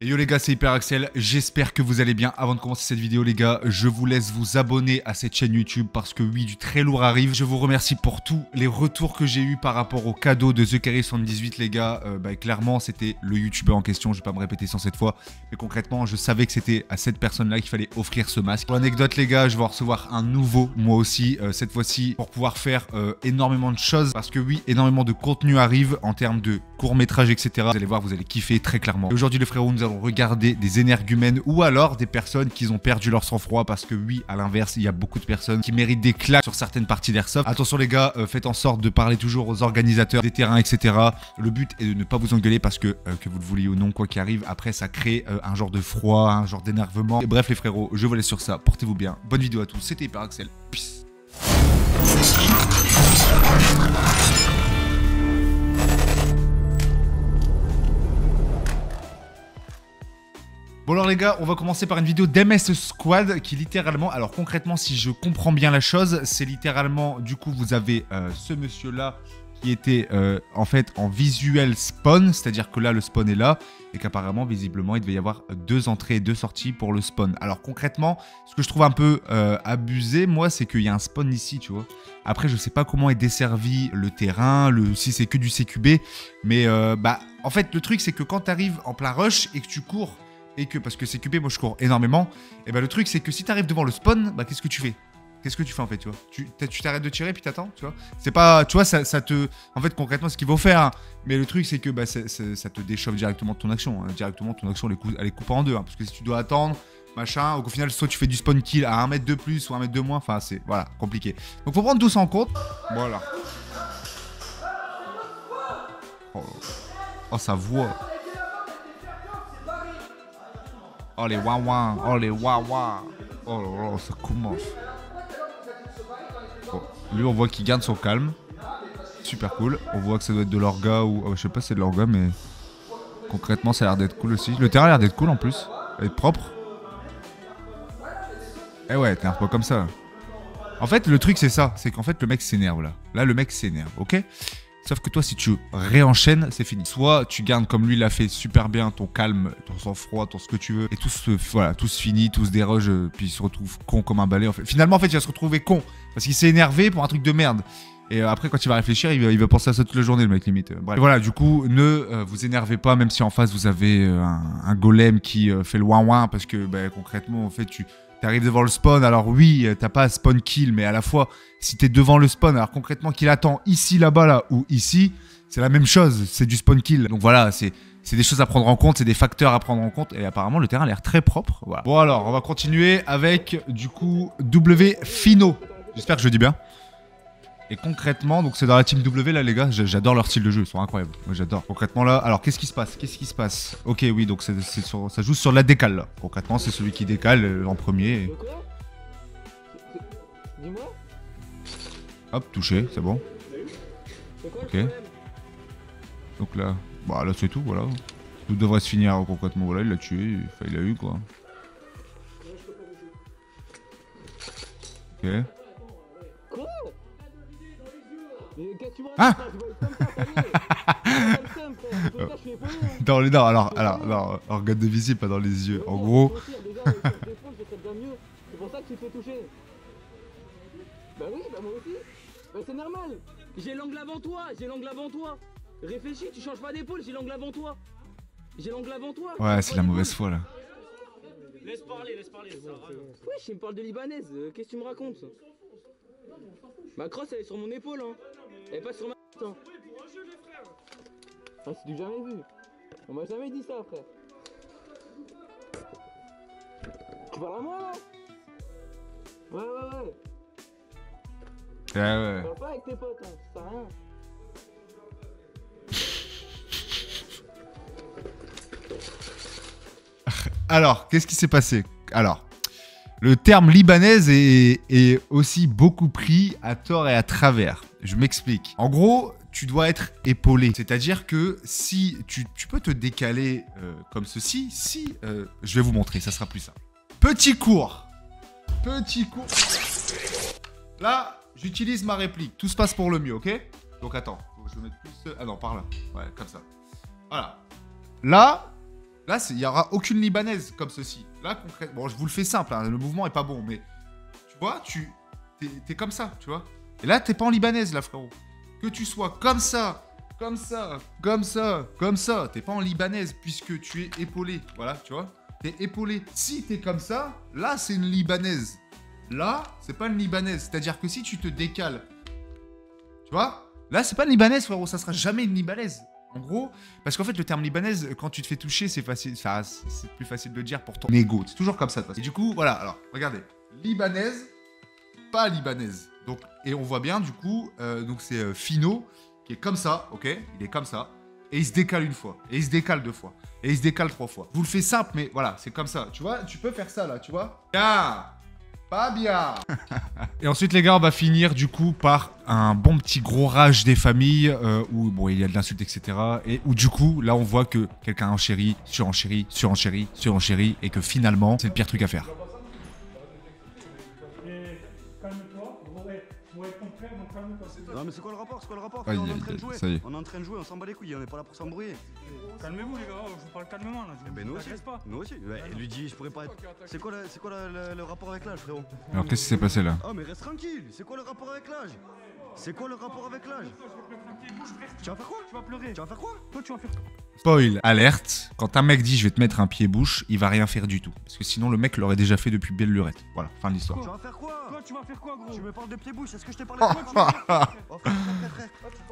Et yo les gars, c'est Hyperaxel, j'espère que vous allez bien. Avant de commencer cette vidéo les gars, je vous laisse vous abonner à cette chaîne YouTube parce que oui, du très lourd arrive. Je vous remercie pour tous les retours que j'ai eu par rapport au cadeau de TheCarry78 les gars. Clairement, c'était le youtubeur en question, je vais pas me répéter 107 fois. Mais concrètement, je savais que c'était à cette personne-là qu'il fallait offrir ce masque. Pour l'anecdote les gars, je vais en recevoir un nouveau, moi aussi, cette fois-ci, pour pouvoir faire énormément de choses. Parce que oui, énormément de contenu arrive en termes de court-métrage, etc. Vous allez voir, vous allez kiffer très clairement. Et aujourd'hui les frérots, nous allons regarder des énergumènes ou alors des personnes qui ont perdu leur sang-froid parce que oui, à l'inverse, il y a beaucoup de personnes qui méritent des claques sur certaines parties d'airsoft. Attention les gars, faites en sorte de parler toujours aux organisateurs des terrains, etc. Le but est de ne pas vous engueuler parce que vous le vouliez ou non, quoi qu'il arrive, après ça crée un genre de froid, un genre d'énervement. Et bref les frérots, je vous laisse sur ça, portez-vous bien. Bonne vidéo à tous, c'était Hyperaxel. Peace. Bon alors les gars, on va commencer par une vidéo d'MS Squad qui littéralement, alors concrètement si je comprends bien la chose, c'est littéralement, du coup vous avez ce monsieur là qui était en fait en visuel spawn, c'est-à-dire que là le spawn est là et qu'apparemment visiblement il devait y avoir 2 entrées et 2 sorties pour le spawn. Alors concrètement, ce que je trouve un peu abusé moi c'est qu'il y a un spawn ici tu vois. Après je sais pas comment est desservi le terrain, si c'est que du CQB, mais en fait le truc c'est que quand tu arrives en plein rush et que tu cours, et que, parce que CQB, moi je cours énormément, et le truc c'est que si t'arrives devant le spawn, qu'est-ce que tu fais? Qu'est-ce que tu fais en fait, tu vois? Tu t'arrêtes de tirer puis t'attends, tu vois? C'est pas, tu vois, ça te... En fait, concrètement, ce qu'il faut faire, hein, mais le truc c'est que ça te déchauffe directement de ton action. Hein. Directement, ton action, elle est coupée en deux, hein, parce que si tu dois attendre, machin, au final, soit tu fais du spawn kill à 1 mètre de plus ou 1 mètre de moins, enfin, c'est, voilà, compliqué. Donc faut prendre tout ça en compte. Voilà. Oh, sa voix. Oh les waouh, oh les waouh, oh là là, ça commence. Bon, lui on voit qu'il garde son calme, super cool. On voit que ça doit être de l'orga ou je sais pas si c'est de l'orga mais concrètement ça a l'air d'être cool aussi. Le terrain a l'air d'être cool en plus, être propre. Eh ouais, t'es un peu comme ça. En fait le truc c'est ça, c'est qu'en fait le mec s'énerve là. Là le mec s'énerve, ok? Sauf que toi, si tu réenchaînes, c'est fini. Soit tu gardes comme lui l'a fait super bien ton calme, ton sang-froid, ton ce que tu veux, et tout se finit, tout se déroge, puis il se retrouve con comme un balai. En fait. Finalement, en fait, il va se retrouver con parce qu'il s'est énervé pour un truc de merde. Et après, quand il va réfléchir, il va penser à ça toute la journée, le mec limite. Bref. Et voilà, du coup, ne vous énervez pas, même si en face vous avez un golem qui fait le ouin-ouin, parce que concrètement, en fait, t'arrives devant le spawn, alors oui, t'as pas à spawn kill, mais à la fois, si t'es devant le spawn, alors concrètement qu'il attend ici, là-bas, là, ou ici, c'est la même chose, c'est du spawn kill. Donc voilà, c'est des choses à prendre en compte, c'est des facteurs à prendre en compte, et apparemment le terrain a l'air très propre. Voilà. Bon alors, on va continuer avec, du coup, W Fino. J'espère que je le dis bien. Et concrètement, donc c'est dans la team W là les gars, j'adore leur style de jeu, ils sont incroyables. Moi j'adore. Concrètement là, alors qu'est-ce qui se passe? Ok oui, donc ça joue sur la décale là. Concrètement c'est celui qui décale en premier. Dis-moi. Hop, touché, c'est bon. Ok. Donc là, là c'est tout, voilà. Tout devrait se finir concrètement, voilà, il l'a tué, il a eu quoi. Ok. Ah dans les dents, alors, organe de visible, pas dans les yeux. En gros. C'est pour ça que tu te fais toucher. Bah oui, bah moi aussi. Bah c'est normal. J'ai l'angle avant toi, Réfléchis, tu changes pas d'épaule, j'ai l'angle avant toi. Ouais, c'est la mauvaise foi là. Laisse parler, ça va. Ouais, je me parle de libanaise, qu'est-ce que tu me racontes? Ma crosse elle est sur mon épaule, hein. Elle est pas sur ma tête, hein. Ah, c'est du jamais vu. On m'a jamais dit ça, frère. Tu parles à moi, là? Ouais. Ouais. Tu parles pas avec tes potes, hein. Ça sert à rien. Alors, qu'est-ce qui s'est passé? Alors, le terme libanaise est aussi beaucoup pris à tort et à travers. Je m'explique. En gros, tu dois être épaulé. C'est-à-dire que si tu peux te décaler comme ceci, je vais vous montrer, ça sera plus simple. Petit cours. Là, j'utilise ma réplique. Tout se passe pour le mieux, ok? Donc attends, je vais mettre plus... Ah non, par là. Ouais, comme ça. Voilà. Là, Là, il n'y aura aucune libanaise comme ceci. Là, concrètement, bon, je vous le fais simple, hein, le mouvement est pas bon, mais tu vois, t'es comme ça, tu vois. Et là, t'es pas en libanaise, là, frérot. Que tu sois comme ça, comme ça, comme ça, comme ça, t'es pas en libanaise puisque tu es épaulé, voilà, tu vois. T'es épaulé. Si t'es comme ça, là, c'est une libanaise. Là, c'est pas une libanaise. C'est-à-dire que si tu te décales, tu vois, là, c'est pas une libanaise, frérot, ça sera jamais une libanaise. En gros, parce qu'en fait, le terme libanaise, quand tu te fais toucher, c'est facile, c'est plus facile de le dire pour ton ego. C'est toujours comme ça, de toute façon. Et du coup, voilà, alors, regardez. Libanaise, pas libanaise. Donc, et on voit bien, du coup, donc c'est Fino, qui est comme ça, ok? Il est comme ça. Et il se décale une fois. Et il se décale deux fois. Et il se décale trois fois. Je vous le fais simple, mais voilà, c'est comme ça. Tu vois, tu peux faire ça, là, tu vois? Bien. Pas bien. Et ensuite, les gars, on va finir du coup par un bon petit gros rage des familles où bon, il y a de l'insulte, etc. Et où du coup, là, on voit que quelqu'un enchérit, surenchérit, surenchérit, surenchérit, et que finalement, c'est le pire truc à faire. Non mais c'est quoi le rapport? C'est quoi le rapport? Aïe, On est en aïe, train de aïe, jouer. ça y est. On est en train de jouer, on s'en bat les couilles, on est pas là pour s'embrouiller. Calmez-vous les gars, je vous parle calmement là. Eh ben nous aussi. Pas. Nous aussi. Ouais, lui dit je pourrais pas être. C'est quoi le rapport avec l'âge, frérot? Alors, qu'est-ce qui s'est passé là? Oh mais reste tranquille. C'est quoi le rapport avec l'âge? C'est quoi le rapport avec l'âge? Tu vas faire quoi? Tu vas pleurer. Tu vas faire quoi? Toi tu vas faire. Spoil, alerte, quand un mec dit je vais te mettre un pied-bouche, il va rien faire du tout. Parce que sinon le mec l'aurait déjà fait depuis belle lurette. Voilà, fin de l'histoire. Tu vas faire quoi? Toi tu vas faire quoi gros? Tu me parles de pied-bouche, est-ce que je t'ai parlé de quoi? Oh frère.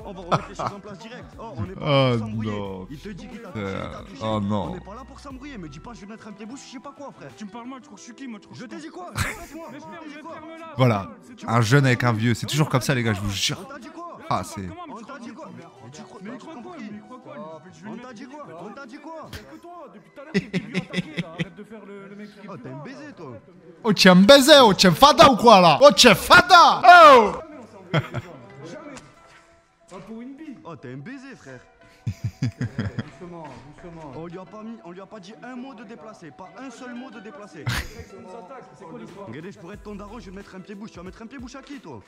On va remettre les choses en place direct. Oh on est pas là pour s'embrouiller. non. Il te dit qu'il t'a touché, il t'a touché. Oh non. On est pas là pour s'embrouiller, me dis pas je vais te mettre un pied-bouche, je sais pas quoi frère. Tu me parles mal, tu crois que je suis qui moi? Je t'ai dit quoi? Répète-moi. Mais ferme-la. Voilà, un jeune avec un vieux, c'est toujours comme ça les gars, je vous jure. On t'a dit quoi? Ah, c'est... On t'a dit quoi? Mais tu crois quoi? Mais il croit quoi? On t'a dit quoi? On t'a dit quoi? Toi, depuis tout à l'heure t'es venu attaquer là. Arrête de faire le mec qui. Oh t'es un baiser toi. Oh, tu es un baiser, oh, tu es fada ou quoi là? Oh, tu es fada! Oh! Jamais. Pas pour une bille. Oh t'es un baiser frère. Doucement. On lui a pas dit un mot de déplacé, pas un seul mot de déplacé. C'est quoi l'histoire? Regardez, je pourrais être ton daron, je vais te mettre un pied-bouche. Tu vas mettre un pied-bouche à qui toi?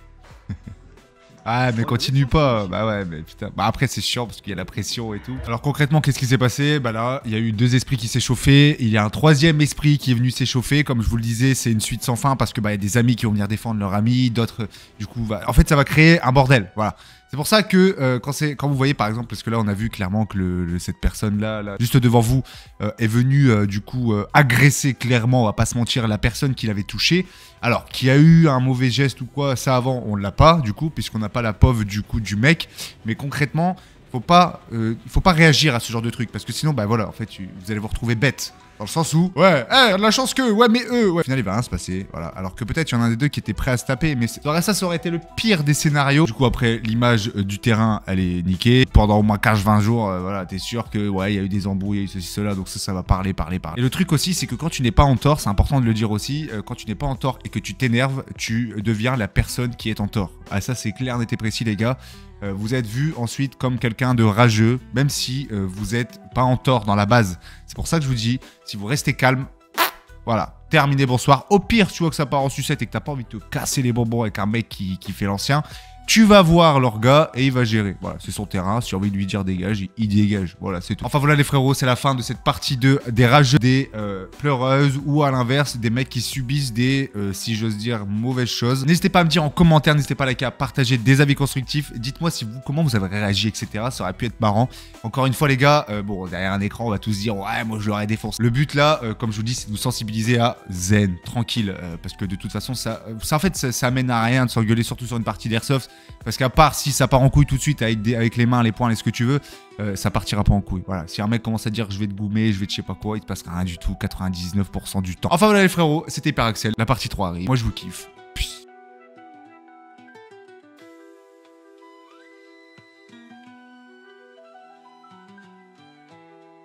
Ah mais continue pas, bah ouais mais putain, bah après c'est chiant parce qu'il y a la pression et tout. Alors concrètement qu'est-ce qui s'est passé? Bah là il y a eu deux esprits qui s'échauffaient, il y a un troisième esprit qui est venu s'échauffer, comme je vous le disais c'est une suite sans fin parce que bah il y a des amis qui vont venir défendre leur ami, d'autres du coup en fait ça va créer un bordel, voilà. C'est pour ça que quand vous voyez par exemple, parce que là on a vu clairement que cette personne là juste devant vous est venue du coup agresser clairement, on va pas se mentir, la personne qui l'avait touché. Alors qui a eu un mauvais geste ou quoi, ça avant on l'a pas du coup puisqu'on n'a pas la POV du coup du mec, mais concrètement il faut pas réagir à ce genre de truc parce que sinon bah voilà en fait vous allez vous retrouver bête. Dans le sens où, ouais, de la chance que, ouais, mais eux, ouais. Au final, il va rien se passer, voilà. Alors que peut-être il y en a un des deux qui était prêt à se taper, mais ça aurait été le pire des scénarios. Du coup, après, l'image du terrain, elle est niquée. Pendant au moins 15-20 jours, voilà, t'es sûr que, ouais, il y a eu des embrouilles, il y a eu ceci, cela, donc ça va parler. Et le truc aussi, c'est que quand tu n'es pas en tort, c'est important de le dire aussi, quand tu n'es pas en tort et que tu t'énerves, tu deviens la personne qui est en tort. Ah, ça, c'est clair, net et précis, les gars. Vous êtes vu ensuite comme quelqu'un de rageux, même si vous êtes pas en tort dans la base. C'est pour ça que je vous dis, si vous restez calme, voilà, terminé, bonsoir. Au pire, tu vois que ça part en sucette et que t'as pas envie de te casser les bonbons avec un mec qui fait l'ancien, tu vas voir leur gars et il va gérer. Voilà, c'est son terrain. Si tu as envie de lui dire dégage, il dégage. Voilà, c'est tout. Enfin voilà les frérots, c'est la fin de cette partie 2 des rageux, des pleureuses ou à l'inverse, des mecs qui subissent des, si j'ose dire, mauvaises choses. N'hésitez pas à me dire en commentaire, n'hésitez pas à liker, à partager des avis constructifs. Dites-moi comment vous avez réagi, etc. Ça aurait pu être marrant. Encore une fois les gars, bon, derrière un écran, on va tous dire ouais, moi je l'aurais défoncé. Le but là, comme je vous dis, c'est de vous sensibiliser à zen, tranquille, parce que de toute façon, ça en fait, ça amène à rien de s'engueuler, surtout sur une partie d'airsoft. Parce qu'à part si ça part en couille tout de suite avec les mains, les poings, et ce que tu veux, ça partira pas en couille. Voilà. Si un mec commence à dire je vais te goumer, je vais te je sais pas quoi, il te passera rien du tout 99% du temps. Enfin voilà les frérots, c'était Hyperaxel. La partie 3 arrive. Moi je vous kiffe.